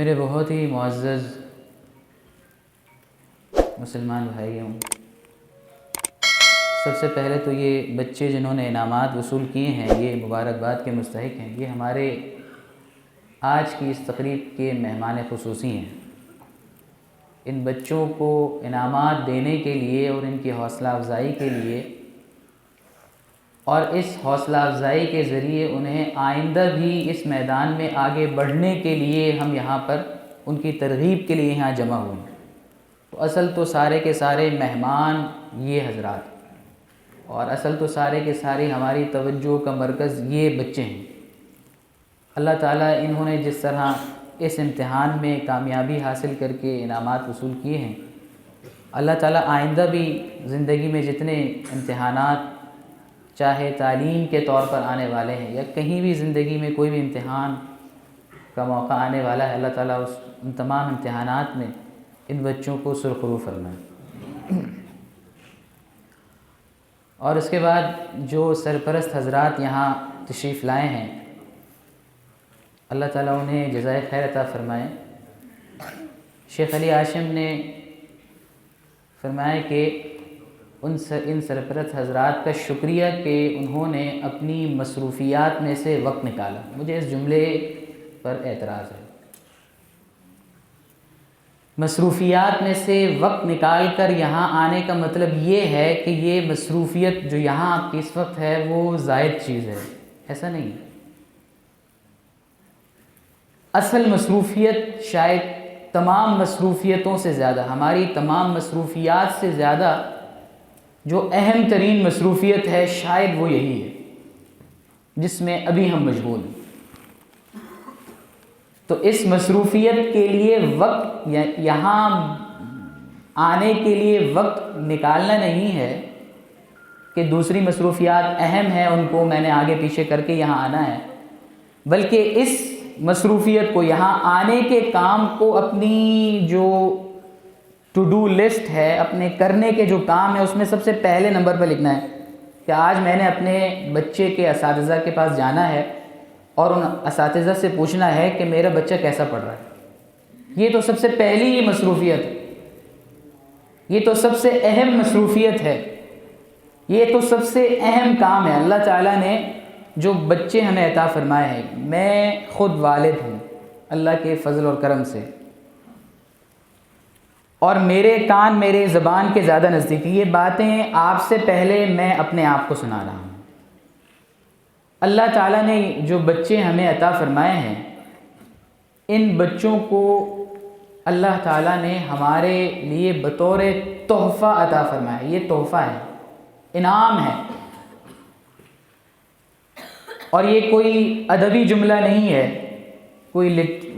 میرے بہت ہی معزز مسلمان بھائیوں، سب سے پہلے تو یہ بچے جنہوں نے انعامات وصول کیے ہیں یہ مبارکباد کے مستحق ہیں۔ یہ ہمارے آج کی اس تقریب کے مہمان خصوصی ہیں۔ ان بچوں کو انعامات دینے کے لیے اور ان کی حوصلہ افزائی کے لیے اور اس حوصلہ افزائی کے ذریعے انہیں آئندہ بھی اس میدان میں آگے بڑھنے کے لیے ہم یہاں پر ان کی ترغیب کے لیے یہاں جمع ہوئے ہیں۔ تو اصل تو سارے کے سارے مہمان یہ حضرات، اور اصل تو سارے کے سارے ہماری توجہ کا مرکز یہ بچے ہیں۔ اللہ تعالیٰ انہوں نے جس طرح اس امتحان میں کامیابی حاصل کر کے انعامات وصول کیے ہیں، اللہ تعالیٰ آئندہ بھی زندگی میں جتنے امتحانات چاہے تعلیم کے طور پر آنے والے ہیں یا کہیں بھی زندگی میں کوئی بھی امتحان کا موقع آنے والا ہے، اللہ تعالیٰ ان تمام امتحانات میں ان بچوں کو سرخرو فرمائے۔ اور اس کے بعد جو سرپرست حضرات یہاں تشریف لائے ہیں، اللہ تعالیٰ انہیں جزائے خیر عطا فرمائے۔ شیخ علی ہاشم نے فرمایا کہ ان سرپرست حضرات کا شکریہ کہ انہوں نے اپنی مصروفیات میں سے وقت نکالا۔ مجھے اس جملے پر اعتراض ہے۔ مصروفیات میں سے وقت نکال کر یہاں آنے کا مطلب یہ ہے کہ یہ مصروفیت جو یہاں آپ کی اس وقت ہے وہ زائد چیز ہے، ایسا نہیں۔ اصل مصروفیت شاید تمام مصروفیتوں سے زیادہ، ہماری تمام مصروفیات سے زیادہ جو اہم ترین مصروفیت ہے شاید وہ یہی ہے جس میں ابھی ہم مشغول ہیں۔ تو اس مصروفیت کے لیے وقت یہاں آنے کے لیے وقت نکالنا نہیں ہے کہ دوسری مصروفیات اہم ہیں ان کو میں نے آگے پیچھے کر کے یہاں آنا ہے، بلکہ اس مصروفیت کو یہاں آنے کے کام کو اپنی جو ٹو ڈو لسٹ ہے، اپنے کرنے کے جو کام ہے اس میں سب سے پہلے نمبر پر لکھنا ہے کہ آج میں نے اپنے بچے کے اساتذہ کے پاس جانا ہے اور ان اساتذہ سے پوچھنا ہے کہ میرا بچہ کیسا پڑھ رہا ہے۔ یہ تو سب سے پہلی مصروفیت ہے، یہ تو سب سے اہم مصروفیت ہے، یہ تو سب سے اہم کام ہے۔ اللہ تعالیٰ نے جو بچے ہمیں عطا فرمائے ہیں، میں خود والد ہوں اللہ کے فضل اور کرم سے، اور میرے کان میرے زبان کے زیادہ نزدیک، یہ باتیں آپ سے پہلے میں اپنے آپ کو سنا رہا ہوں۔ اللہ تعالیٰ نے جو بچے ہمیں عطا فرمائے ہیں، ان بچوں کو اللہ تعالیٰ نے ہمارے لیے بطور تحفہ عطا فرمایا۔ یہ تحفہ ہے، انعام ہے، اور یہ کوئی ادبی جملہ نہیں ہے، کوئی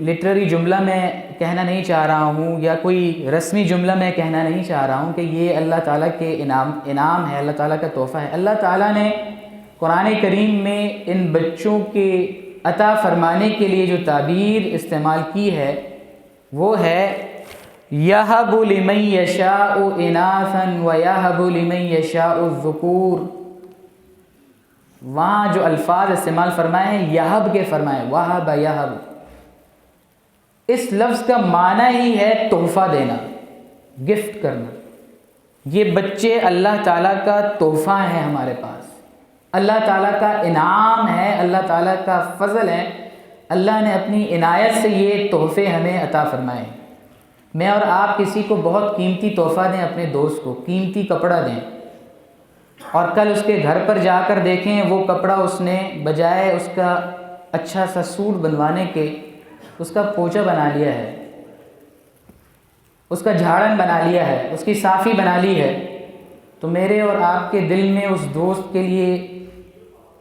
لٹریری جملہ میں کہنا نہیں چاہ رہا ہوں یا کوئی رسمی جملہ میں کہنا نہیں چاہ رہا ہوں کہ یہ اللہ تعالیٰ کے انعام ہے، اللہ تعالیٰ کا تحفہ ہے۔ اللہ تعالیٰ نے قرآن کریم میں ان بچوں کے عطا فرمانے کے لیے جو تعبیر استعمال کی ہے وہ ہے یَهَبُ لِمَن يَشَاءُ إِنَاثًا وَيَهَبُ لِمَن يَشَاءُ الذُّكُورَ۔ وہاں جو الفاظ استعمال فرمائے ہیں یہب کے فرمائے، وَهَبَ يَهَبُ، اس لفظ کا معنی ہی ہے تحفہ دینا، گفٹ کرنا۔ یہ بچے اللہ تعالیٰ کا تحفہ ہیں ہمارے پاس، اللہ تعالیٰ کا انعام ہے، اللہ تعالیٰ کا فضل ہے۔ اللہ نے اپنی عنایت سے یہ تحفے ہمیں عطا فرمائے۔ میں اور آپ کسی کو بہت قیمتی تحفہ دیں، اپنے دوست کو قیمتی کپڑا دیں، اور کل اس کے گھر پر جا کر دیکھیں وہ کپڑا اس نے بجائے اس کا اچھا سا سوٹ بنوانے کے اس کا پوچا بنا لیا ہے، اس کا جھاڑن بنا لیا ہے، اس کی صافی بنا لی ہے، تو میرے اور آپ کے دل میں اس دوست کے لیے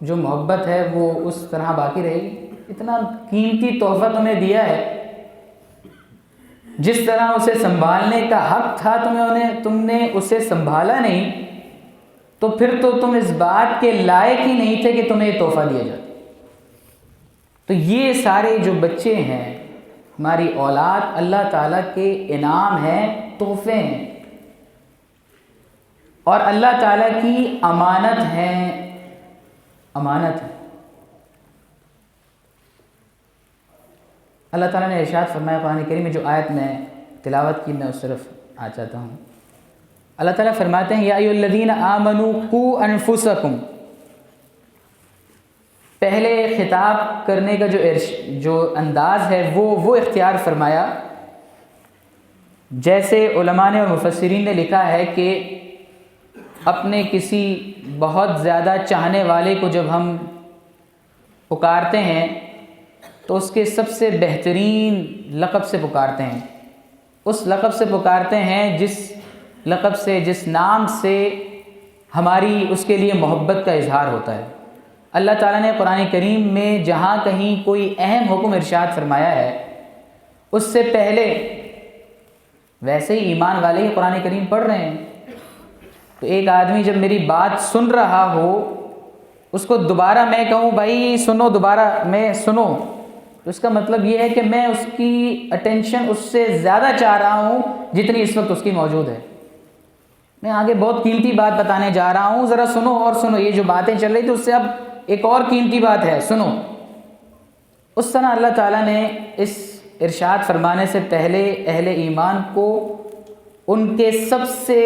جو محبت ہے وہ اس طرح باقی رہے گی؟ اتنا قیمتی تحفہ تمہیں دیا ہے، جس طرح اسے سنبھالنے کا حق تھا تم نے اسے سنبھالا نہیں، تو پھر تو تم اس بات کے لائق ہی نہیں تھے کہ تمہیں یہ تحفہ دیا جاتا۔ تو یہ سارے جو بچے ہیں، ہماری اولاد، اللہ تعالیٰ کے انعام ہیں، تحفے ہیں، اور اللہ تعالیٰ کی امانت ہے، امانت ہے۔ اللہ تعالیٰ نے ارشاد فرمایا قرآن کریم میں، جو آیت میں تلاوت کی میں اس طرف آ جاتا ہوں۔ اللہ تعالیٰ فرماتے ہیں یا ایھا الذین آمنوا قوا انفسکم۔ پہلے خطاب کرنے کا جو انداز ہے وہ اختیار فرمایا، جیسے علماء نے اور مفسرین نے لکھا ہے کہ اپنے کسی بہت زیادہ چاہنے والے کو جب ہم پکارتے ہیں تو اس کے سب سے بہترین لقب سے پکارتے ہیں، اس لقب سے پکارتے ہیں جس لقب سے، جس نام سے ہماری اس کے لیے محبت کا اظہار ہوتا ہے۔ اللہ تعالیٰ نے قرآن کریم میں جہاں کہیں کوئی اہم حکم ارشاد فرمایا ہے، اس سے پہلے ویسے ہی ایمان والے ہی قرآن کریم پڑھ رہے ہیں، تو ایک آدمی جب میری بات سن رہا ہو، اس کو دوبارہ میں کہوں بھائی سنو، دوبارہ میں سنو، تو اس کا مطلب یہ ہے کہ میں اس کی اٹینشن اس سے زیادہ چاہ رہا ہوں جتنی اس وقت اس کی موجود ہے۔ میں آگے بہت قیمتی بات بتانے جا رہا ہوں، ذرا سنو اور سنو، یہ جو باتیں چل رہی تھی اس سے اب ایک اور قیمتی بات ہے، سنو۔ اس طرح اللہ تعالیٰ نے اس ارشاد فرمانے سے پہلے اہل ایمان کو ان کے سب سے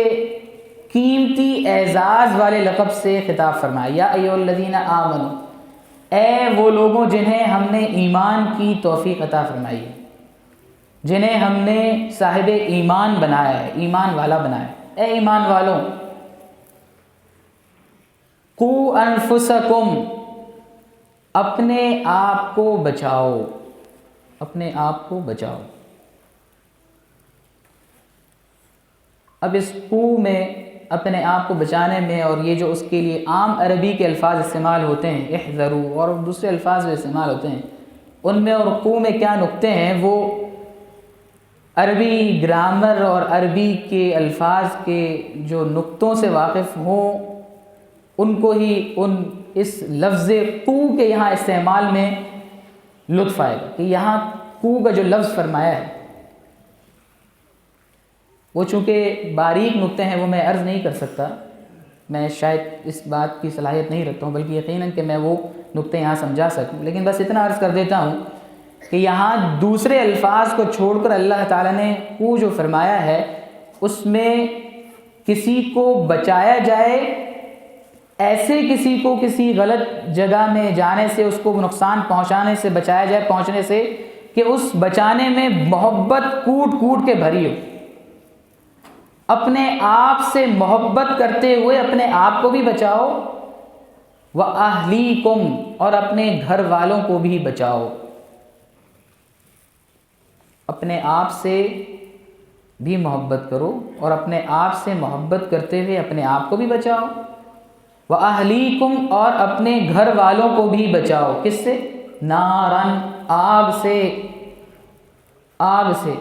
قیمتی اعزاز والے لقب سے خطاب فرمایا، یا ایھا الذین آمنوا، اے وہ لوگوں جنہیں ہم نے ایمان کی توفیق عطا فرمائی ہے، جنہیں ہم نے صاحب ایمان بنایا ہے، ایمان والا بنایا ہے۔ اے ایمان والوں، قوا انفسکم، اپنے آپ کو بچاؤ، اپنے آپ کو بچاؤ۔ اب اس قو میں، اپنے آپ کو بچانے میں، اور یہ جو اس کے لیے عام عربی کے الفاظ استعمال ہوتے ہیں، احذروا اور دوسرے الفاظ جو استعمال ہوتے ہیں، ان میں اور قو میں کیا نقطے ہیں، وہ عربی گرامر اور عربی کے الفاظ کے جو نقطوں سے واقف ہوں ان کو ہی اس لفظ قو کے یہاں استعمال میں لطف آئے گا، کہ یہاں قو کا جو لفظ فرمایا ہے وہ چونکہ باریک نقطے ہیں، وہ میں عرض نہیں کر سکتا، میں شاید اس بات کی صلاحیت نہیں رکھتا ہوں، بلکہ یقیناً کہ میں وہ نقطے یہاں سمجھا سکوں، لیکن بس اتنا عرض کر دیتا ہوں کہ یہاں دوسرے الفاظ کو چھوڑ کر اللہ تعالیٰ نے قو جو فرمایا ہے اس میں کسی کو بچایا جائے، ایسے کسی کو کسی غلط جگہ میں جانے سے، اس کو نقصان پہنچانے سے بچایا جائے، پہنچنے سے، کہ اس بچانے میں محبت کوٹ کوٹ کے بھری ہو۔ اپنے آپ سے محبت کرتے ہوئے اپنے آپ کو بھی بچاؤ، وَأَهْلِيكُمْ، اور اپنے گھر والوں کو بھی بچاؤ۔ اپنے آپ سے بھی محبت کرو اور اپنے آپ سے محبت کرتے ہوئے اپنے آپ کو بھی بچاؤ، وَأَهْلِيكُمْ، اور اپنے گھر والوں کو بھی بچاؤ، کس سے؟ نارن، آگ سے، آگ سے۔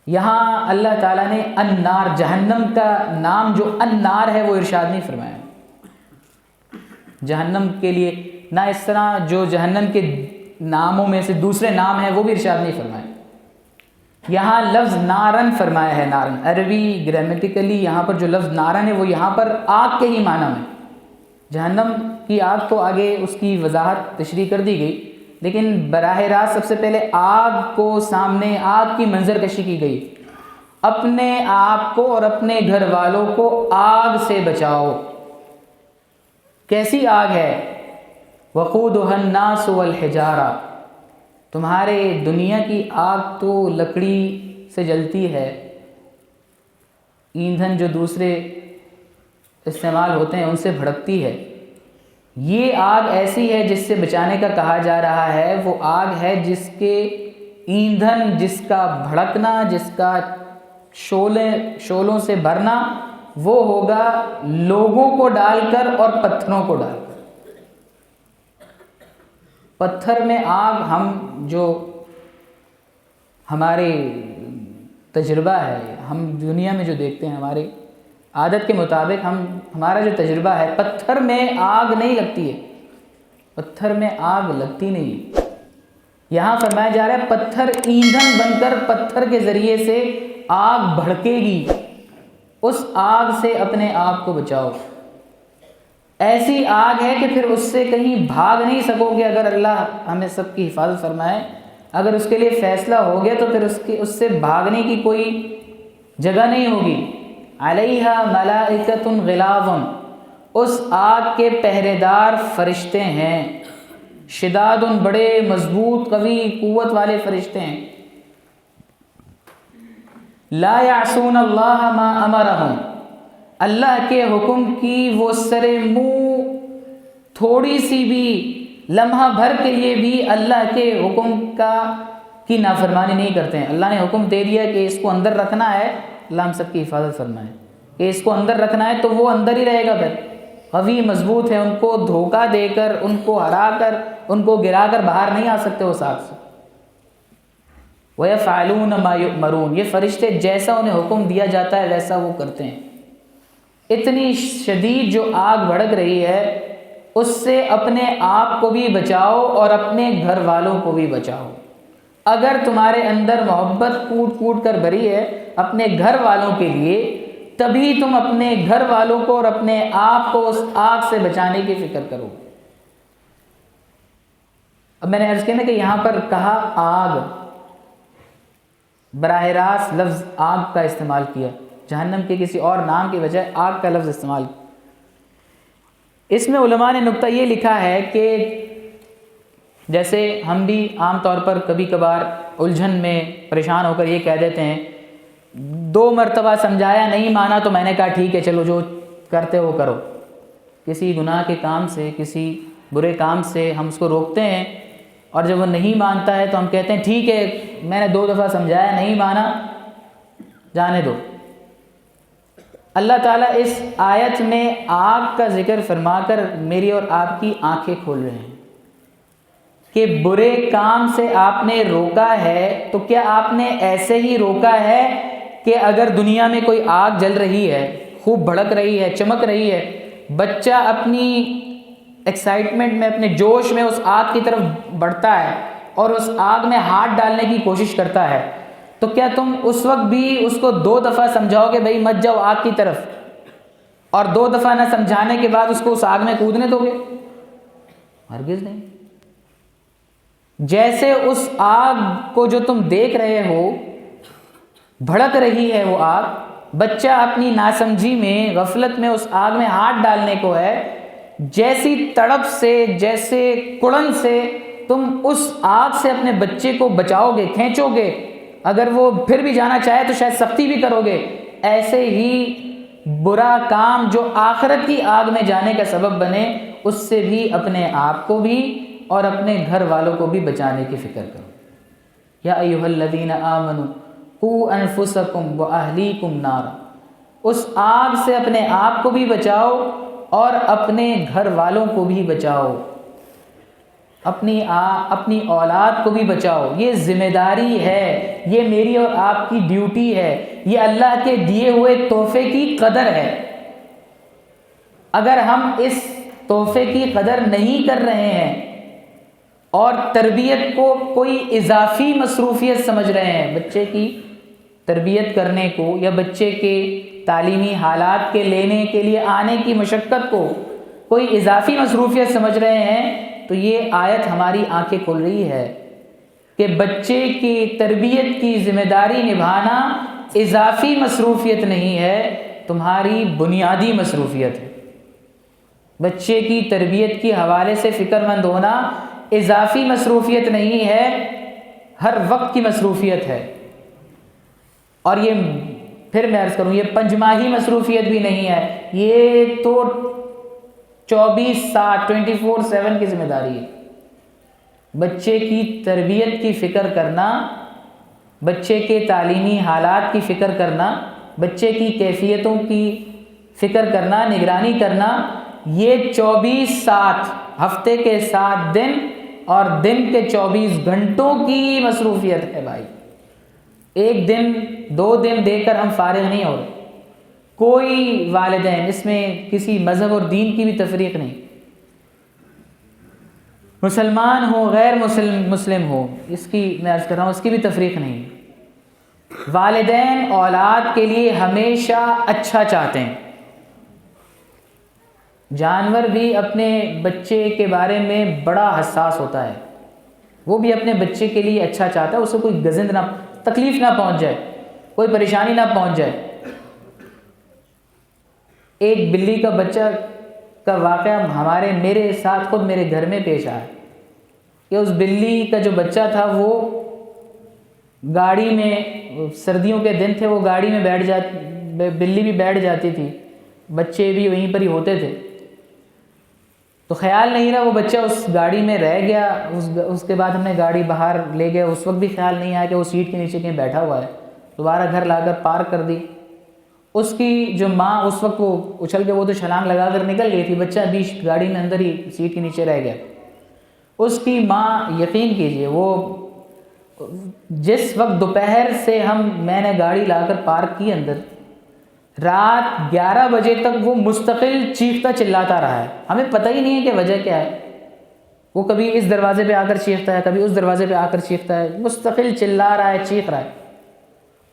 یہاں اللہ تعالیٰ نے النار، جہنم کا نام جو النار ہے وہ ارشاد نہیں فرمایا، جہنم کے لیے نہ اس طرح جو جہنم کے ناموں میں سے دوسرے نام ہیں وہ بھی ارشاد نہیں فرمایا، یہاں لفظ نارن فرمایا ہے۔ نارن عربی گرامیٹیکلی یہاں پر جو لفظ نارن ہے وہ یہاں پر آگ کے ہی معنی میں، جہنم کی آگ تو آگے اس کی وضاحت تشریح کر دی گئی، لیکن براہ راست سب سے پہلے آگ کو سامنے، آگ کی منظر کشی کی گئی۔ اپنے آپ کو اور اپنے گھر والوں کو آگ سے بچاؤ۔ کیسی آگ ہے؟ وقودها الناس والحجارہ، تمہارے دنیا کی آگ تو لکڑی سے جلتی ہے، ایندھن جو دوسرے استعمال ہوتے ہیں ان سے بھڑکتی ہے، یہ آگ ایسی ہے جس سے بچانے کا کہا جا رہا ہے، وہ آگ ہے جس کے ایندھن، جس کا بھڑکنا، جس کا شعلوں سے بھرنا، وہ ہوگا لوگوں کو ڈال کر اور پتھروں کو ڈال کر۔ پتھر میں آگ، ہم جو ہمارے تجربہ ہے، ہم دنیا میں جو دیکھتے ہیں، ہماری عادت کے مطابق ہمارا جو تجربہ ہے، پتھر میں آگ نہیں لگتی ہے، پتھر میں آگ لگتی نہیں ہے۔ یہاں فرمایا جا رہا ہے پتھر ایندھن بن کر پتھر کے ذریعے سے آگ بھڑکے گی، اس آگ سے اپنے آپ کو بچاؤ۔ ایسی آگ ہے کہ پھر اس سے کہیں بھاگ نہیں سکو گے اگر اللہ ہمیں سب کی حفاظت فرمائے. اگر اس کے لیے فیصلہ ہو گیا تو پھر اس سے بھاگنے کی کوئی جگہ نہیں ہوگی. علیہا ملائکۃ غلاظ، اس آگ کے پہرے دار فرشتے ہیں. شداد، بڑے مضبوط قوی قوت والے فرشتے ہیں. لا یعصون اللہ ما امرہم، اللہ کے حکم کی وہ سرے منہ تھوڑی سی بھی لمحہ بھر کے لیے بھی اللہ کے حکم کی نافرمانی نہیں کرتے ہیں. اللہ نے حکم دے دیا کہ اس کو اندر رکھنا ہے، اللہ ہم سب کی حفاظت فرمائے، کہ اس کو اندر رکھنا ہے تو وہ اندر ہی رہے گا. پھر قوی مضبوط ہے، ان کو دھوکہ دے کر، ان کو ہرا کر، ان کو گرا کر باہر نہیں آ سکتے اس آگ سے. وَيَفْعَلُونَ مَا يُؤْمَرُونَ، یہ فرشتے جیسا انہیں حکم دیا جاتا ہے ویسا وہ کرتے ہیں. اتنی شدید جو آگ بھڑک رہی ہے اس سے اپنے آپ کو بھی بچاؤ اور اپنے گھر والوں کو بھی بچاؤ. اگر تمہارے اندر محبت کوٹ کوٹ کر بھری ہے اپنے گھر والوں کے لیے، تبھی تم اپنے گھر والوں کو اور اپنے آپ کو اس آگ سے بچانے کی فکر کرو. اب میں نے عرض کیا نا کہ یہاں پر کہا آگ، براہ راست لفظ آگ کا استعمال کیا، جہنم کے کسی اور نام کی بجائے آگ کا لفظ استعمال کیا. اس میں علماء نے نقطہ یہ لکھا ہے کہ جیسے ہم بھی عام طور پر کبھی کبھار الجھن میں پریشان ہو کر یہ کہہ دیتے ہیں 2 مرتبہ سمجھایا نہیں مانا تو میں نے کہا ٹھیک ہے چلو جو کرتے ہو کرو. کسی گناہ کے کام سے، کسی برے کام سے ہم اس کو روکتے ہیں اور جب وہ نہیں مانتا ہے تو ہم کہتے ہیں ٹھیک ہے میں نے 2 دفعہ سمجھایا نہیں مانا، جانے دو. اللہ تعالیٰ اس آیت میں آگ کا ذکر فرما کر میری اور آپ کی آنکھیں کھول رہے ہیں کہ برے کام سے آپ نے روکا ہے تو کیا آپ نے ایسے ہی روکا ہے کہ اگر دنیا میں کوئی آگ جل رہی ہے، خوب بھڑک رہی ہے، چمک رہی ہے، بچہ اپنی ایکسائٹمنٹ میں، اپنے جوش میں اس آگ کی طرف بڑھتا ہے اور اس آگ میں ہاتھ ڈالنے کی کوشش کرتا ہے، تو کیا تم اس وقت بھی اس کو 2 دفعہ سمجھاؤ گے بھائی مت جاؤ آگ کی طرف، اور 2 دفعہ نہ سمجھانے کے بعد اس کو اس آگ میں کودنے دو گے؟ ہرگز نہیں. جیسے اس آگ کو جو تم دیکھ رہے ہو بھڑک رہی ہے وہ آگ، بچہ اپنی ناسمجھی میں، غفلت میں اس آگ میں ہاتھ ڈالنے کو ہے، جیسی تڑپ سے، جیسے کڑن سے تم اس آگ سے اپنے بچے کو بچاؤ گے، کھینچو گے، اگر وہ پھر بھی جانا چاہے تو شاید سختی بھی کرو گے، ایسے ہی برا کام جو آخرت کی آگ میں جانے کا سبب بنے اس سے بھی اپنے آپ کو بھی اور اپنے گھر والوں کو بھی بچانے کی فکر کرو. یا ایھا الذین آمنوا قوا انفسکم واہلیکم نارا، اس آگ سے اپنے آپ کو بھی بچاؤ اور اپنے گھر والوں کو بھی بچاؤ، اپنی اولاد کو بھی بچاؤ. یہ ذمہ داری ہے، یہ میری اور آپ کی ڈیوٹی ہے، یہ اللہ کے دیے ہوئے تحفے کی قدر ہے. اگر ہم اس تحفے کی قدر نہیں کر رہے ہیں اور تربیت کو کوئی اضافی مصروفیت سمجھ رہے ہیں، بچے کی تربیت کرنے کو یا بچے کے تعلیمی حالات کے لینے کے لیے آنے کی مشقت کو کوئی اضافی مصروفیت سمجھ رہے ہیں، تو یہ آیت ہماری آنکھیں کھول رہی ہے کہ بچے کی تربیت کی ذمہ داری نبھانا اضافی مصروفیت نہیں ہے، تمہاری بنیادی مصروفیت ہے. بچے کی تربیت کے حوالے سے فکر مند ہونا اضافی مصروفیت نہیں ہے، ہر وقت کی مصروفیت ہے. اور یہ پھر میں عرض کروں، یہ 5 ماہی مصروفیت بھی نہیں ہے، یہ تو 24/7 کی ذمہ داری ہے. بچے کی تربیت کی فکر کرنا، بچے کے تعلیمی حالات کی فکر کرنا، بچے کی کیفیتوں کی فکر کرنا، نگرانی کرنا، یہ 24/7 ہفتے کے 7 دن اور دن کے 24 گھنٹوں کی مصروفیت ہے بھائی. 1 دن 2 دن دے کر ہم فارغ نہیں ہو رہے. کوئی والدین، اس میں کسی مذہب اور دین کی بھی تفریق نہیں، مسلمان ہو غیر مسلم ہو، اس کی میں عرض کر رہا ہوں اس کی بھی تفریق نہیں. والدین اولاد کے لیے ہمیشہ اچھا چاہتے ہیں، جانور بھی اپنے بچے کے بارے میں بڑا حساس ہوتا ہے، وہ بھی اپنے بچے کے لیے اچھا چاہتا ہے، اسے کوئی گزند نہ، تکلیف نہ پہنچ جائے، کوئی پریشانی نہ پہنچ جائے۔ ایک بلی کا بچہ کا واقعہ میرے ساتھ خود میرے گھر میں پیش آیا کہ اس بلی کا جو بچہ تھا وہ گاڑی میں، سردیوں کے دن تھے، وہ گاڑی میں بلی بھی بیٹھ جاتی تھی، بچے بھی وہیں پر ہی ہوتے تھے، تو خیال نہیں رہا، وہ بچہ اس گاڑی میں رہ گیا۔ اس کے بعد ہم نے گاڑی باہر لے گئے، اس وقت بھی خیال نہیں آیا کہ وہ سیٹ کے نیچے کہیں بیٹھا ہوا ہے، دوبارہ گھر لا کر پارک کر دی۔ اس کی جو ماں، اس وقت وہ اچھل کے، وہ تو چھلانگ لگا کر نکل گئی تھی، بچہ بیچ گاڑی میں اندر ہی سیٹ کے نیچے رہ گیا۔ اس کی ماں، یقین کیجئے، وہ جس وقت دوپہر سے میں نے گاڑی لا کر پارک کی اندر، رات 11 بجے تک وہ مستقل چیختا چلاتا رہا ہے، ہمیں پتہ ہی نہیں ہے کہ وجہ کیا ہے۔ وہ کبھی اس دروازے پہ آ کر چیختا ہے، کبھی اس دروازے پہ آ کر چیختا ہے، مستقل چلا رہا ہے، چیخ رہا ہے۔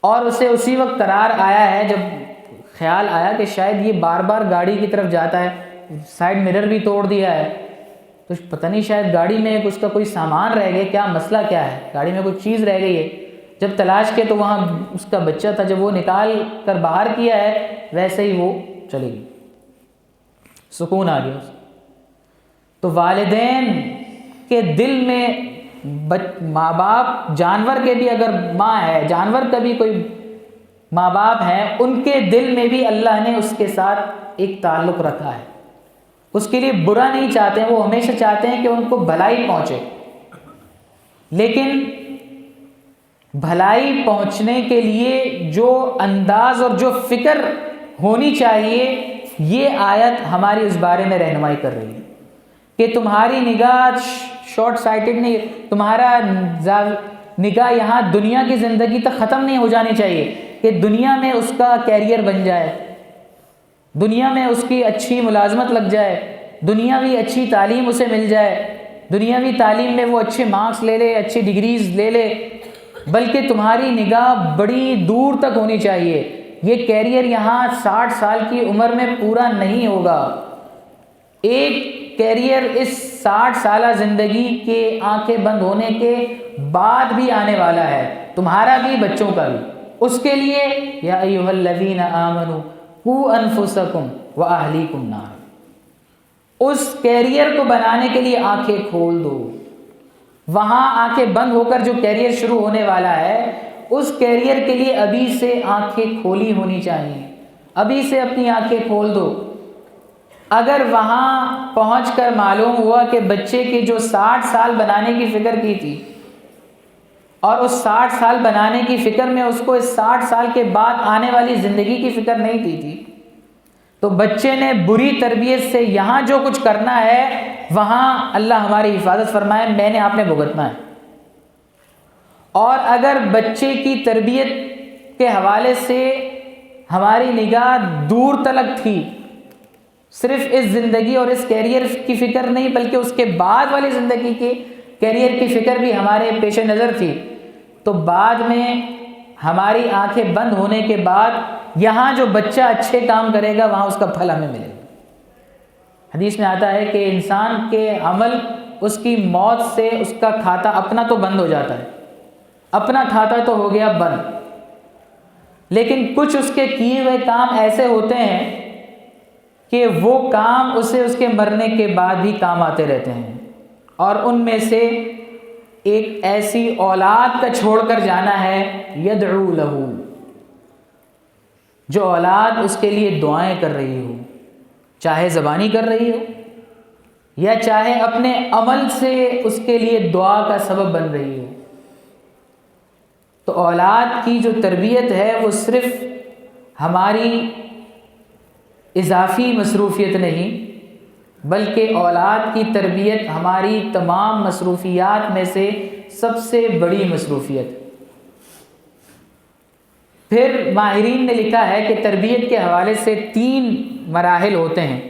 اور اسے اسی وقت قرار آیا ہے جب خیال آیا کہ شاید یہ بار بار گاڑی کی طرف جاتا ہے، سائڈ مرر بھی توڑ دیا ہے، تو پتہ نہیں شاید گاڑی میں اس کا کوئی سامان رہ گیا، کیا مسئلہ کیا ہے، گاڑی میں کوئی چیز رہ گئی ہے۔ جب تلاش کے تو وہاں اس کا بچہ تھا، جب وہ نکال کر باہر کیا ہے ویسے ہی وہ چلی گئی، سکون آ گیا۔ تو والدین کے دل میں، ماں باپ، جانور کے بھی اگر ماں ہے، جانور کا بھی کوئی ماں باپ ہیں، ان کے دل میں بھی اللہ نے اس کے ساتھ ایک تعلق رکھا ہے، اس کے لیے برا نہیں چاہتے ہیں، وہ ہمیشہ چاہتے ہیں کہ ان کو بھلائی پہنچے، لیکن بھلائی پہنچنے کے لیے جو انداز اور جو فکر ہونی چاہیے، یہ آیت ہماری اس بارے میں رہنمائی کر رہی ہے کہ تمہاری نگاہ شارٹ سائٹڈ نہیں، تمہارا نگاہ یہاں دنیا کی زندگی تک ختم نہیں ہو جانی چاہیے کہ دنیا میں اس کا کیریئر بن جائے، دنیا میں اس کی اچھی ملازمت لگ جائے، دنیاوی اچھی تعلیم اسے مل جائے، دنیاوی تعلیم میں وہ اچھے مارکس لے لے، اچھی ڈگریز لے لے، بلکہ تمہاری نگاہ بڑی دور تک ہونی چاہیے۔ یہ کیریئر یہاں 60 سال کی عمر میں پورا نہیں ہوگا، ایک کیریئر اس 60 سالہ زندگی کے آنکھیں بند ہونے کے بعد بھی آنے والا ہے، تمہارا بھی، بچوں کا بھی۔ اس کے لیے یا ایھا الذین آمنوا قوا انفسکم واہلیکم نارا، اس کیریئر کو بنانے کے لیے آنکھیں کھول دو۔ وہاں آنکھیں بند ہو کر جو کیریئر شروع ہونے والا ہے، اس کیریئر کے لیے ابھی سے آنکھیں کھولی ہونی چاہیے، ابھی سے اپنی آنکھیں کھول دو۔ اگر وہاں پہنچ کر معلوم ہوا کہ بچے کے جو 60 سال بنانے کی فکر کی تھی، اور اس 60 سال بنانے کی فکر میں اس کو اس 60 سال کے بعد آنے والی زندگی کی فکر نہیں کی تھی، تو بچے نے بری تربیت سے یہاں جو کچھ کرنا ہے وہاں اللہ ہماری حفاظت فرمائے میں نے آپ نے بھگتنا ہے۔ اور اگر بچے کی تربیت کے حوالے سے ہماری نگاہ دور تلک تھی، صرف اس زندگی اور اس کیریئر کی فکر نہیں بلکہ اس کے بعد والی زندگی کے کیریئر کی فکر بھی ہمارے پیش نظر تھی، تو بعد میں ہماری آنکھیں بند ہونے کے بعد یہاں جو بچہ اچھے کام کرے گا وہاں اس کا پھل ہمیں ملے گا۔ حدیث میں آتا ہے کہ انسان کے عمل اس کی موت سے اس کا کھاتا اپنا تو بند ہو جاتا ہے، اپنا کھاتا تو ہو گیا بند، لیکن کچھ اس کے کیے ہوئے کام ایسے ہوتے ہیں کہ وہ کام اسے اس کے مرنے کے بعد بھی کام آتے رہتے ہیں، اور ان میں سے ایک ایسی اولاد کا چھوڑ کر جانا ہے یدعو لہو، جو اولاد اس کے لیے دعائیں کر رہی ہو، چاہے زبانی کر رہی ہو یا چاہے اپنے عمل سے اس کے لیے دعا کا سبب بن رہی ہو۔ تو اولاد کی جو تربیت ہے وہ صرف ہماری اضافی مصروفیت نہیں بلکہ اولاد کی تربیت ہماری تمام مصروفیات میں سے سب سے بڑی مصروفیت۔ پھر ماہرین نے لکھا ہے کہ تربیت کے حوالے سے 3 مراحل ہوتے ہیں،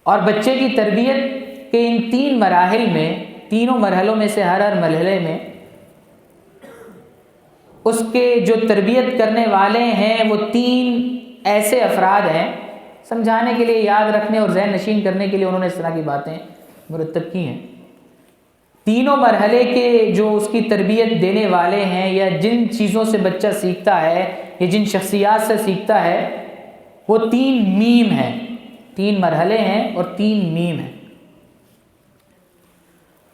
اور بچے کی تربیت کے ان 3 مراحل میں، تینوں مرحلوں میں سے ہر مرحلے میں اس کے جو تربیت کرنے والے ہیں وہ 3 ایسے افراد ہیں، سمجھانے کے لیے، یاد رکھنے اور ذہن نشین کرنے کے لیے انہوں نے اس طرح کی باتیں مرتب کی ہیں۔ تینوں مرحلے کے جو اس کی تربیت دینے والے ہیں، یا جن چیزوں سے بچہ سیکھتا ہے یا جن شخصیات سے سیکھتا ہے، وہ 3 میم ہیں۔ 3 مرحلے ہیں اور 3 میم ہیں۔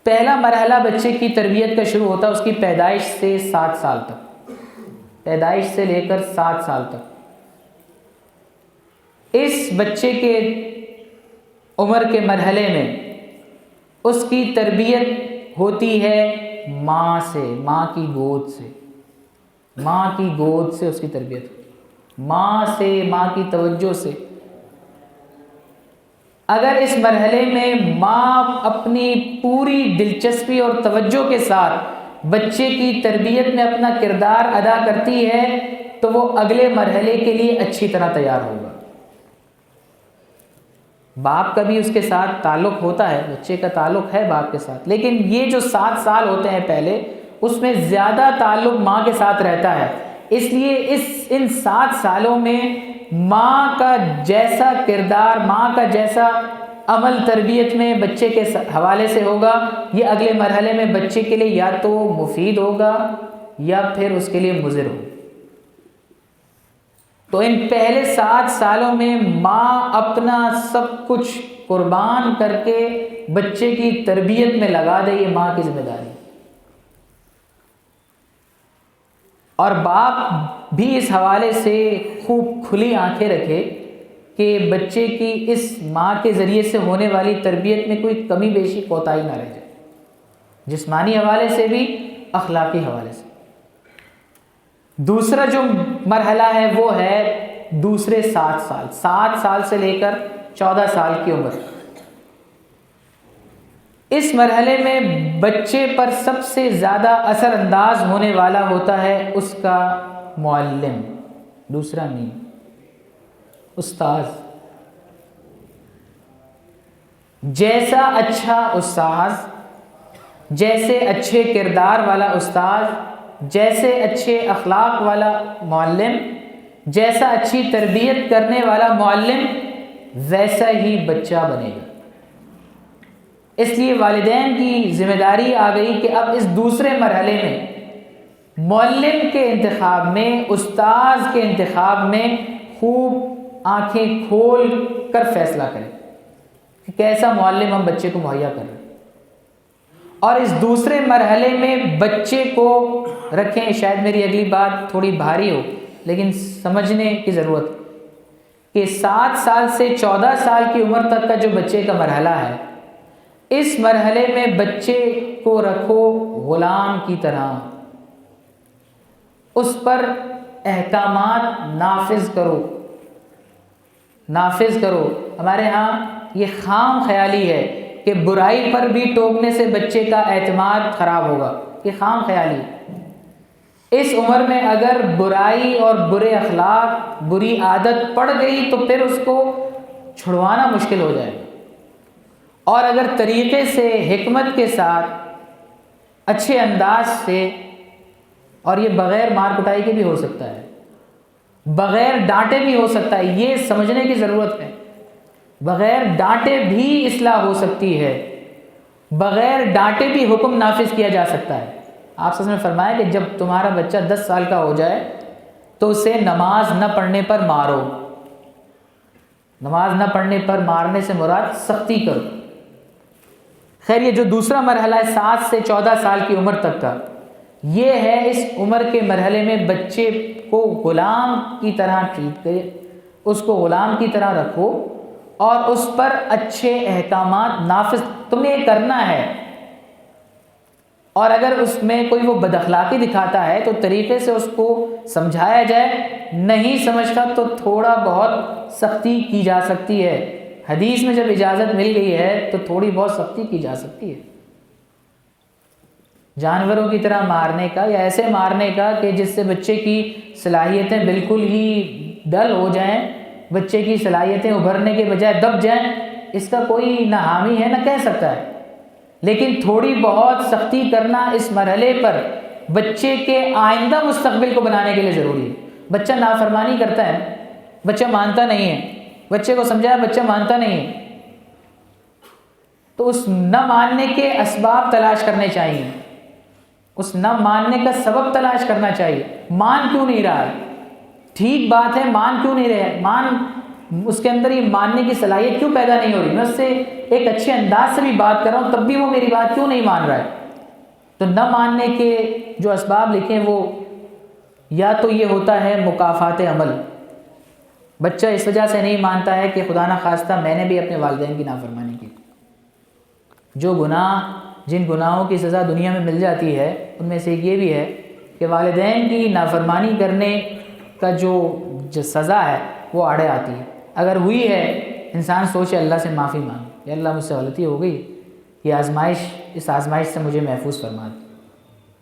پہلا مرحلہ بچے کی تربیت کا شروع ہوتا ہے اس کی پیدائش سے 7 سال تک، پیدائش سے لے کر 7 سال تک۔ اس بچے کے عمر کے مرحلے میں اس کی تربیت ہوتی ہے ماں سے، ماں کی گود سے، ماں کی گود سے اس کی تربیت ہوتی ہے، ماں سے، ماں کی توجہ سے۔ اگر اس مرحلے میں ماں اپنی پوری دلچسپی اور توجہ کے ساتھ بچے کی تربیت میں اپنا کردار ادا کرتی ہے تو وہ اگلے مرحلے کے لیے اچھی طرح تیار ہوگا۔ باپ کا بھی اس کے ساتھ تعلق ہوتا ہے، بچے کا تعلق ہے باپ کے ساتھ، لیکن یہ جو 7 سال ہوتے ہیں پہلے، اس میں زیادہ تعلق ماں کے ساتھ رہتا ہے۔ اس لیے ان 7 سالوں میں ماں کا جیسا کردار، ماں کا جیسا عمل تربیت میں بچے کے حوالے سے ہوگا، یہ اگلے مرحلے میں بچے کے لیے یا تو مفید ہوگا یا پھر اس کے لیے مضر ہوگا۔ تو ان پہلے 7 سالوں میں ماں اپنا سب کچھ قربان کر کے بچے کی تربیت میں لگا دے، یہ ماں کی ذمہ داری۔ اور باپ بھی اس حوالے سے خوب کھلی آنکھیں رکھے کہ بچے کی اس ماں کے ذریعے سے ہونے والی تربیت میں کوئی کمی بیشی کوتاہی نہ رہ جائے، جسمانی حوالے سے بھی، اخلاقی حوالے سے۔ دوسرا جو مرحلہ ہے وہ ہے دوسرے 7 سال، 7 سال سے لے کر 14 سال کی عمر۔ اس مرحلے میں بچے پر سب سے زیادہ اثر انداز ہونے والا ہوتا ہے اس کا معلم، دوسرا میم، استاذ۔ جیسا اچھا استاذ، جیسے اچھے کردار والا استاذ، جیسے اچھے اخلاق والا معلم، جیسا اچھی تربیت کرنے والا معلم، ویسا ہی بچہ بنے گا۔ اس لیے والدین کی ذمہ داری آ گئی کہ اب اس دوسرے مرحلے میں معلم کے انتخاب میں، استاذ کے انتخاب میں خوب آنکھیں کھول کر فیصلہ کریں کہ کیسا معلم ہم بچے کو مہیا کر رہے ہیں۔ اور اس دوسرے مرحلے میں بچے کو رکھیں، شاید میری اگلی بات تھوڑی بھاری ہو لیکن سمجھنے کی ضرورت ہے کہ 7 سال سے 14 سال کی عمر تک کا جو بچے کا مرحلہ ہے، اس مرحلے میں بچے کو رکھو غلام کی طرح، اس پر احکامات نافذ کرو۔ ہمارے ہاں یہ خام خیالی ہے کہ برائی پر بھی ٹوکنے سے بچے کا اعتماد خراب ہوگا، یہ خام خیالی ہے۔ اس عمر میں اگر برائی اور برے اخلاق، بری عادت پڑ گئی تو پھر اس کو چھڑوانا مشکل ہو جائے گا۔ اور اگر طریقے سے، حکمت کے ساتھ، اچھے انداز سے، اور یہ بغیر مار کٹائی کے بھی ہو سکتا ہے، بغیر ڈانٹے بھی ہو سکتا ہے، یہ سمجھنے کی ضرورت ہے۔ بغیر ڈانٹے بھی اصلاح ہو سکتی ہے، بغیر ڈانٹے بھی حکم نافذ کیا جا سکتا ہے۔ آپ نے فرمایا کہ جب تمہارا بچہ 10 سال کا ہو جائے تو اسے نماز نہ پڑھنے پر مارو۔ نماز نہ پڑھنے پر مارنے سے مراد سختی کرو۔ خیر، یہ جو دوسرا مرحلہ ہے 7 سے 14 سال کی عمر تک کا، یہ ہے اس عمر کے مرحلے میں بچے کو غلام کی طرح ٹریٹ کرے، اس کو غلام کی طرح رکھو اور اس پر اچھے احکامات نافذ، تمہیں یہ کرنا ہے۔ اور اگر اس میں کوئی وہ بد اخلاقی دکھاتا ہے تو طریقے سے اس کو سمجھایا جائے، نہیں سمجھتا تو تھوڑا بہت سختی کی جا سکتی ہے۔ حدیث میں جب اجازت مل گئی ہے تو تھوڑی بہت سختی کی جا سکتی ہے، جانوروں کی طرح مارنے کا یا ایسے مارنے کا کہ جس سے بچے کی صلاحیتیں بالکل ہی ڈل ہو جائیں، بچے کی صلاحیتیں ابھرنے کے بجائے دب جائیں، اس کا کوئی نہ حامی ہے نہ کہہ سکتا ہے۔ لیکن تھوڑی بہت سختی کرنا اس مرحلے پر بچے کے آئندہ مستقبل کو بنانے کے لیے ضروری ہے۔ بچہ نافرمانی کرتا ہے بچہ مانتا نہیں ہے، بچے کو سمجھایا بچہ مانتا نہیں ہے، تو اس نہ ماننے کے اسباب تلاش کرنے چاہیے، اس نہ ماننے کا سبب تلاش کرنا چاہیے. مان کیوں نہیں رہا ہے؟ ٹھیک بات ہے، مان کیوں نہیں رہا ہے، اس کے اندر یہ ماننے کی صلاحیت کیوں پیدا نہیں ہو رہی؟ میں اس سے ایک اچھے انداز سے بھی بات کر رہا ہوں، تب بھی وہ میری بات کیوں نہیں مان رہا ہے؟ تو نہ ماننے کے جو اسباب لکھیں وہ یا تو یہ ہوتا ہے مکافات عمل، بچہ اس وجہ سے نہیں مانتا ہے کہ خدا نہ خواستہ میں نے بھی اپنے والدین کی نافرمانی کی. جو گناہ، جن گناہوں کی سزا دنیا میں مل جاتی ہے ان میں سے ایک یہ بھی ہے کہ والدین کی نافرمانی کرنے کا جو سزا ہے وہ آڑے آتی ہے. اگر ہوئی ہے، انسان سوچے اللہ سے معافی مانگے، یا اللہ مجھ سے غلطی ہو گئی، یہ آزمائش، اس آزمائش سے مجھے محفوظ فرما دے.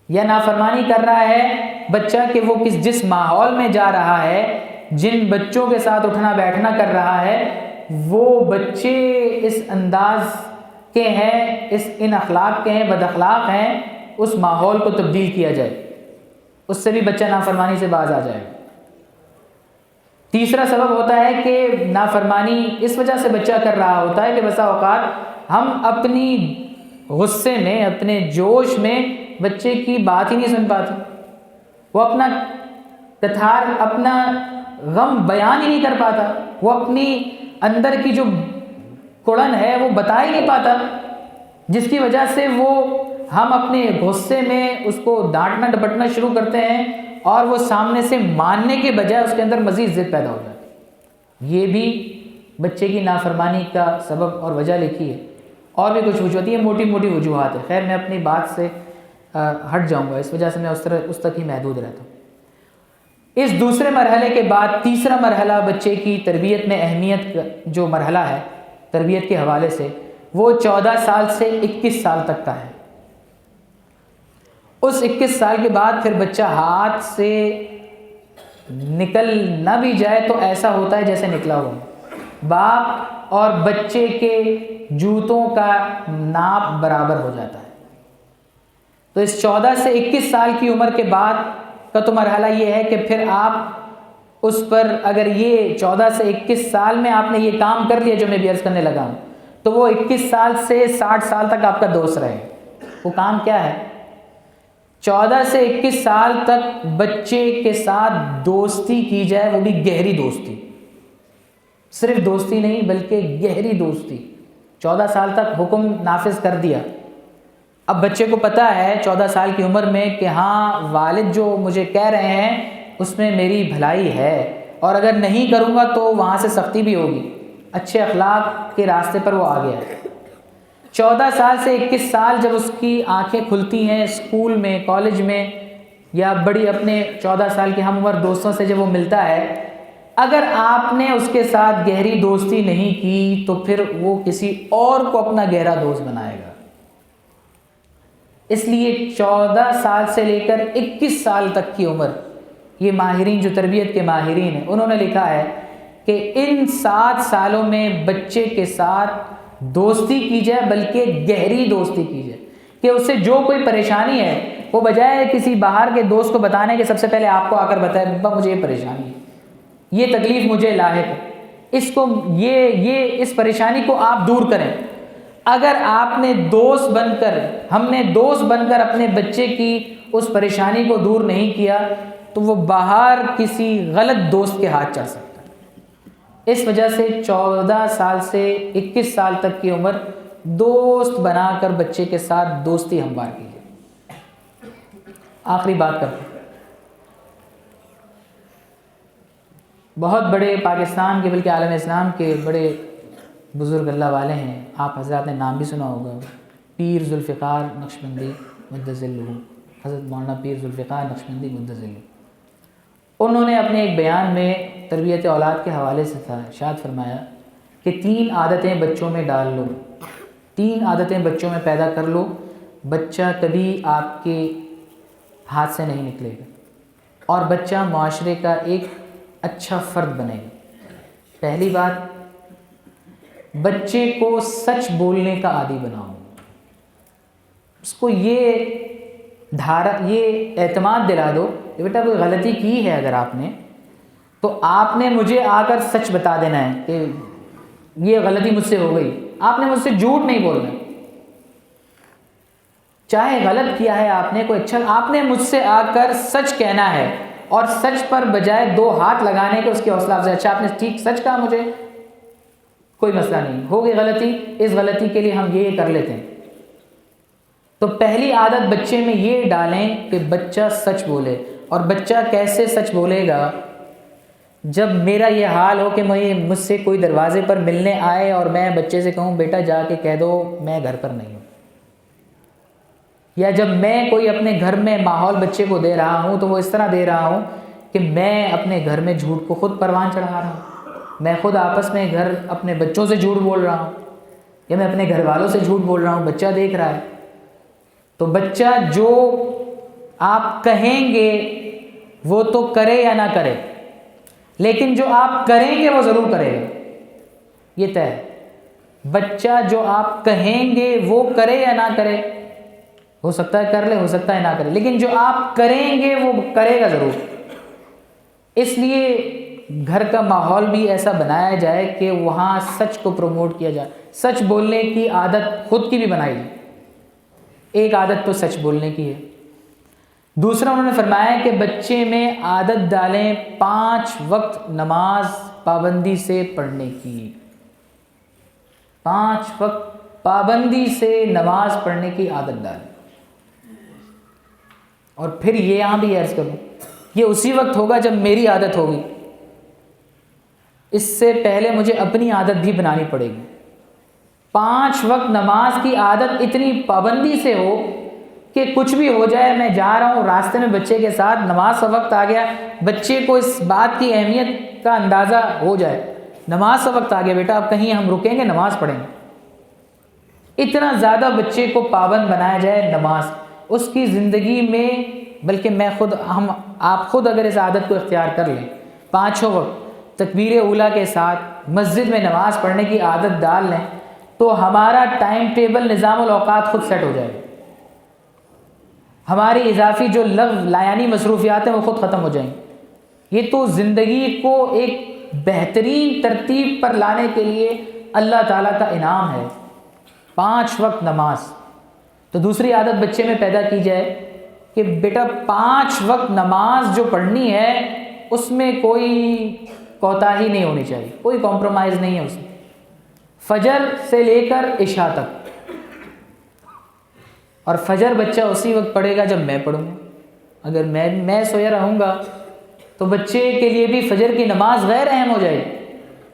یا نافرمانی کر رہا ہے بچہ کہ وہ جس ماحول میں جا رہا ہے، جن بچوں کے ساتھ اٹھنا بیٹھنا کر رہا ہے، وہ بچے اس انداز کے ہیں، ان اخلاق کے ہیں، بد اخلاق ہیں، اس ماحول کو تبدیل کیا جائے، اس سے بھی بچہ نافرمانی سے باز آ جائے. تیسرا سبب ہوتا ہے کہ نافرمانی اس وجہ سے بچہ کر رہا ہوتا ہے کہ بسا اوقات ہم اپنی غصے میں، اپنے جوش میں بچے کی بات ہی نہیں سن پاتے، وہ اپنا تتھار، اپنا غم بیان ہی نہیں کر پاتا، وہ اپنی اندر کی جو کڑن ہے وہ بتا ہی نہیں پاتا، جس کی وجہ سے ہم اپنے غصے میں اس کو ڈانٹنا ڈپٹنا شروع کرتے ہیں، اور وہ سامنے سے ماننے کے بجائے اس کے اندر مزید ضد پیدا ہو جاتی ہے. یہ بھی بچے کی نافرمانی کا سبب اور وجہ لکھی ہے. اور بھی کچھ وجوہات، یہ موٹی موٹی وجوہات ہے. خیر میں اپنی بات سے ہٹ جاؤں گا، اس وجہ سے میں اس تک ہی محدود رہتا ہوں. اس دوسرے مرحلے کے بعد تیسرا مرحلہ بچے کی تربیت میں اہمیت کا جو مرحلہ ہے تربیت کے حوالے سے، وہ 14 سال سے 21 سال تک کا ہے. اس 21 سال کے بعد پھر بچہ ہاتھ سے نکل نہ بھی جائے تو ایسا ہوتا ہے جیسے نکلا ہوا. باپ اور بچے کے جوتوں کا ناپ برابر ہو جاتا ہے. تو اس 14 سے 21 سال کی عمر کے بعد کا تو مرحلہ یہ ہے کہ پھر آپ اس پر، اگر یہ 14 سے 21 سال میں آپ نے یہ کام کر لیا جو میں بھی عرض کرنے لگا ہوں، تو وہ 21 سال سے 60 سال تک آپ کا دوست رہے. وہ کام کیا ہے؟ 14 سے 21 سال تک بچے کے ساتھ دوستی کی جائے، وہ بھی گہری دوستی، صرف دوستی نہیں بلکہ گہری دوستی. 14 سال تک حکم نافذ کر دیا. اب بچے کو پتہ ہے 14 سال کی عمر میں کہ ہاں والد جو مجھے کہہ رہے ہیں اس میں میری بھلائی ہے، اور اگر نہیں کروں گا تو وہاں سے سختی بھی ہوگی. اچھے اخلاق کے راستے پر وہ آ گیا ہے. 14 سال سے 21 سال جب اس کی آنکھیں کھلتی ہیں، اسکول میں، کالج میں، یا بڑی اپنے 14 سال کے ہم عمر دوستوں سے جب وہ ملتا ہے، اگر آپ نے اس کے ساتھ گہری دوستی نہیں کی تو پھر وہ کسی اور کو اپنا گہرا دوست بنائے گا. اس لیے 14 سال سے لے کر 21 سال تک کی عمر، یہ ماہرین جو تربیت کے ماہرین ہیں انہوں نے لکھا ہے کہ ان 7 سالوں میں بچے کے ساتھ دوستی کی جائے، بلکہ گہری دوستی کی جائے، کہ اس سے جو کوئی پریشانی ہے وہ بجائے کسی باہر کے دوست کو بتانے کے سب سے پہلے آپ کو آ کر بتائے ابا مجھے یہ پریشانی ہے، یہ تکلیف مجھے لاحق ہے، اس کو اس پریشانی کو آپ دور کریں. اگر آپ نے دوست بن کر، ہم نے دوست بن کر اپنے بچے کی اس پریشانی کو دور نہیں کیا تو وہ باہر کسی غلط دوست کے ہاتھ چڑھ سکتا ہے. اس وجہ سے 14 سال سے 21 سال تک کی عمر دوست بنا کر بچے کے ساتھ دوستی ہموار کیجیے. آخری بات کرتے ہیں. بہت بڑے پاکستان کے بلکہ عالم اسلام کے بڑے بزرگ اللہ والے ہیں، آپ حضرات نے نام بھی سنا ہوگا، پیر ذوالفقار نقشبندی مدظ ذلہ، حضرت مولانا پیر ذوالفقار نقشبندی مدظ ذلہ. انہوں نے اپنے ایک بیان میں تربیت اولاد کے حوالے سے ارشاد فرمایا کہ 3 عادتیں بچوں میں ڈال لو، 3 عادتیں بچوں میں پیدا کر لو، بچہ کبھی آپ کے ہاتھ سے نہیں نکلے گا اور بچہ معاشرے کا ایک اچھا فرد بنے گا. پہلی بات، بچے کو سچ بولنے کا عادی بناؤ. اس کو یہ اعتماد دلا دو کہ بیٹا کوئی غلطی کی ہے اگر آپ نے تو آپ نے مجھے آ کر سچ بتا دینا ہے کہ یہ غلطی مجھ سے ہو گئی. آپ نے مجھ سے جھوٹ نہیں بولنا. چاہے غلط کیا ہے آپ نے کوئی اچھا، آپ نے مجھ سے آ کر سچ کہنا ہے، اور سچ پر بجائے 2 ہاتھ لگانے کے اس کی حوصلہ افزائی. اچھا آپ نے ٹھیک سچ کہا، مجھے کوئی مسئلہ نہیں، ہو گئی غلطی، اس غلطی کے لیے ہم یہ کر لیتے ہیں. تو پہلی عادت بچے میں یہ ڈالیں کہ بچہ سچ بولے. اور بچہ کیسے سچ بولے گا؟ جب میرا یہ حال ہو کہ مجھ سے کوئی دروازے پر ملنے آئے اور میں بچے سے کہوں بیٹا جا کے کہہ دو میں گھر پر نہیں ہوں. یا جب میں کوئی اپنے گھر میں ماحول بچے کو دے رہا ہوں تو وہ اس طرح دے رہا ہوں کہ میں اپنے گھر میں جھوٹ کو خود پروان چڑھا رہا ہوں، میں خود آپس میں گھر اپنے بچوں سے جھوٹ بول رہا ہوں، یا میں اپنے گھر والوں سے جھوٹ بول رہا ہوں، بچہ دیکھ رہا ہے. تو بچہ جو آپ کہیں گے وہ تو کرے یا نہ کرے، لیکن جو آپ کریں گے وہ ضرور کرے گا، یہ طے ہے. بچہ جو آپ کہیں گے وہ کرے یا نہ کرے، ہو سکتا ہے کر لے، ہو سکتا ہے نہ کرے، لیکن جو آپ کریں گے وہ کرے گا ضرور. اس لیے گھر کا ماحول بھی ایسا بنایا جائے کہ وہاں سچ کو پروموٹ کیا جائے، سچ بولنے کی عادت خود کی بھی بنائی جائے. ایک عادت تو سچ بولنے کی ہے. دوسرا انہوں نے فرمایا کہ بچے میں عادت ڈالیں 5 وقت نماز پابندی سے پڑھنے کی. 5 وقت پابندی سے نماز پڑھنے کی عادت ڈالیں. اور پھر یہ یہاں بھی عرض کروں، یہ اسی وقت ہوگا جب میری عادت ہوگی. اس سے پہلے مجھے اپنی عادت بھی بنانی پڑے گی. 5 وقت نماز کی عادت اتنی پابندی سے ہو کہ کچھ بھی ہو جائے، میں جا رہا ہوں راستے میں بچے کے ساتھ، نماز کا وقت آ گیا، بچے کو اس بات کی اہمیت کا اندازہ ہو جائے، نماز کا وقت آ گیا بیٹا اب کہیں ہم رکیں گے نماز پڑھیں گے. اتنا زیادہ بچے کو پابند بنایا جائے نماز اس کی زندگی میں. بلکہ آپ خود اگر اس عادت کو اختیار کر لیں، 5 وقت تکبیر اولیٰ کے ساتھ مسجد میں نماز پڑھنے کی عادت ڈال لیں، تو ہمارا ٹائم ٹیبل نظام الاوقات خود سیٹ ہو جائے گا. ہماری اضافی جو لایانی مصروفیات ہیں وہ خود ختم ہو جائیں گی. یہ تو زندگی کو ایک بہترین ترتیب پر لانے کے لیے اللہ تعالیٰ کا انعام ہے، 5 وقت نماز. تو دوسری عادت بچے میں پیدا کی جائے کہ بیٹا 5 وقت نماز جو پڑھنی ہے اس میں کوئی کوتاہی نہیں ہونی چاہیے، کوئی کمپرومائز نہیں ہے اس میں، فجر سے لے کر عشاء تک. اور فجر بچہ اسی وقت پڑھے گا جب میں پڑھوں گا. اگر میں سویا رہوں گا تو بچے کے لیے بھی فجر کی نماز غیر اہم ہو جائے گی.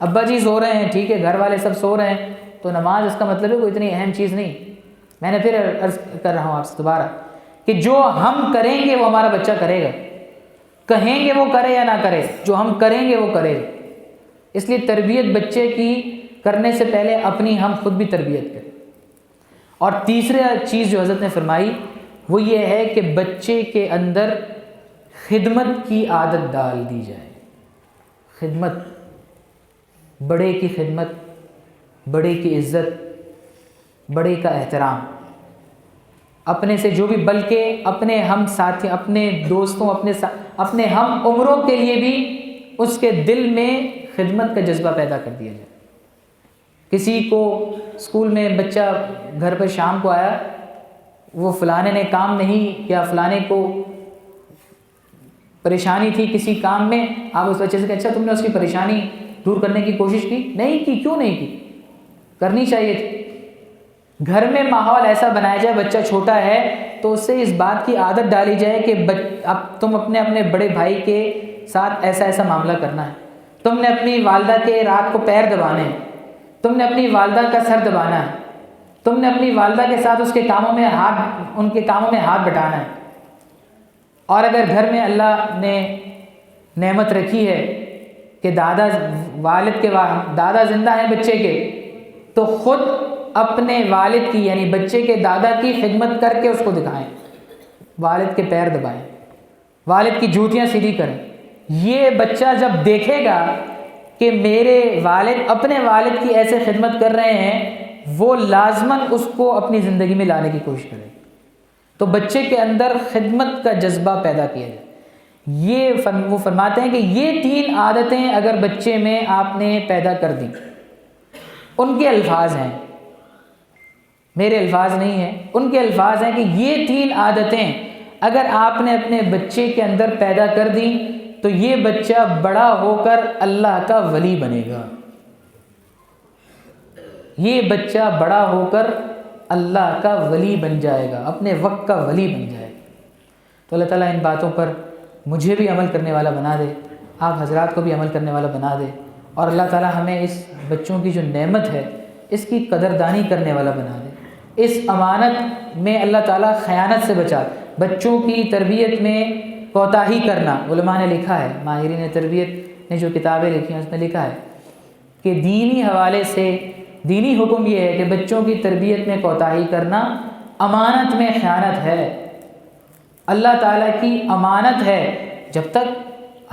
ابا جی سو رہے ہیں ٹھیک ہے، گھر والے سب سو رہے ہیں تو نماز اس کا مطلب ہے کوئی اتنی اہم چیز نہیں. میں نے پھر عرض کر رہا ہوں آپ سے دوبارہ کہ جو ہم کریں گے وہ ہمارا بچہ کرے گا، کہیں گے وہ کرے یا نہ کرے، جو ہم کریں گے وہ کرے گا. اس لیے تربیت بچے کی کرنے سے پہلے اپنی ہم خود بھی تربیت کریں. اور تیسری چیز جو حضرت نے فرمائی وہ یہ ہے کہ بچے کے اندر خدمت کی عادت ڈال دی جائے. خدمت، بڑے کی خدمت، بڑے کی عزت، بڑے کا احترام، اپنے سے جو بھی، بلکہ اپنے ہم ساتھی، اپنے دوستوں، اپنے ہم عمروں کے لیے بھی اس کے دل میں خدمت کا جذبہ پیدا کر دیا جائے. کسی کو اسکول میں بچہ گھر پر شام کو آیا، وہ فلانے نے کام نہیں کیا، فلانے کو پریشانی تھی کسی کام میں، آپ اس بچے سے کہ اچھا تم نے اس کی پریشانی دور کرنے کی کوشش کی؟ نہیں کی. کیوں نہیں کی؟ کرنی چاہیے تھی. گھر میں ماحول ایسا بنایا جائے، بچہ چھوٹا ہے تو اس سے اس بات کی عادت ڈالی جائے کہ اب تم اپنے بڑے بھائی کے ساتھ ایسا ایسا معاملہ کرنا ہے، تم نے اپنی والدہ کے رات کو پیر دبانے ہیں، تم نے اپنی والدہ کا سر دبانا ہے، تم نے اپنی والدہ کے ساتھ ان کے کاموں میں ہاتھ بٹانا ہے. اور اگر گھر میں اللہ نے نعمت رکھی ہے کہ دادا زندہ ہیں بچے کے، تو خود اپنے والد کی یعنی بچے کے دادا کی خدمت کر کے اس کو دکھائیں، والد کے پیر دبائیں، والد کی جوتیاں سیدھی کریں. یہ بچہ جب دیکھے گا کہ میرے والد اپنے والد کی ایسے خدمت کر رہے ہیں، وہ لازماً اس کو اپنی زندگی میں لانے کی کوشش کرے. تو بچے کے اندر خدمت کا جذبہ پیدا کیا جائے. وہ فرماتے ہیں کہ یہ 3 عادتیں اگر بچے میں آپ نے پیدا کر دیں، ان کے الفاظ ہیں، میرے الفاظ نہیں ہیں، ان کے الفاظ ہیں کہ یہ 3 عادتیں اگر آپ نے اپنے بچے کے اندر پیدا کر دیں تو یہ بچہ بڑا ہو کر اللہ کا ولی بنے گا، یہ بچہ بڑا ہو کر اللہ کا ولی بن جائے گا، اپنے وقت کا ولی بن جائے گا۔ تو اللہ تعالیٰ ان باتوں پر مجھے بھی عمل کرنے والا بنا دے، آپ حضرات کو بھی عمل کرنے والا بنا دے، اور اللہ تعالیٰ ہمیں اس بچوں کی جو نعمت ہے اس کی قدردانی کرنے والا بنا دے۔ اس امانت میں اللہ تعالیٰ خیانت سے بچا۔ بچوں کی تربیت میں کوتاہی کرنا، علماء نے لکھا ہے، ماہرین تربیت نے جو کتابیں لکھی ہیں اس میں لکھا ہے کہ دینی حوالے سے دینی حکم یہ ہے کہ بچوں کی تربیت میں کوتاہی کرنا امانت میں خیانت ہے، اللہ تعالیٰ کی امانت ہے، جب تک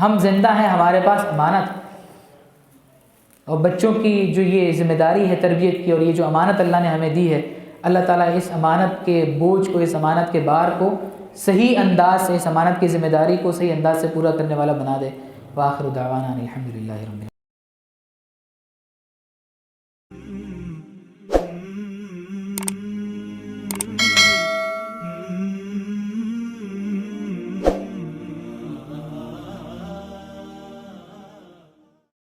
ہم زندہ ہیں ہمارے پاس امانت، اور بچوں کی جو یہ ذمہ داری ہے تربیت کی اور یہ جو امانت اللہ نے ہمیں دی ہے، اللہ تعالیٰ اس امانت کے بوجھ کو، اس امانت کے بار کو صحیح انداز سے، اس امانت کی ذمہ داری کو صحیح انداز سے پورا کرنے والا بنا دے۔ وآخر دعوانا الحمدللہ رب العالمین۔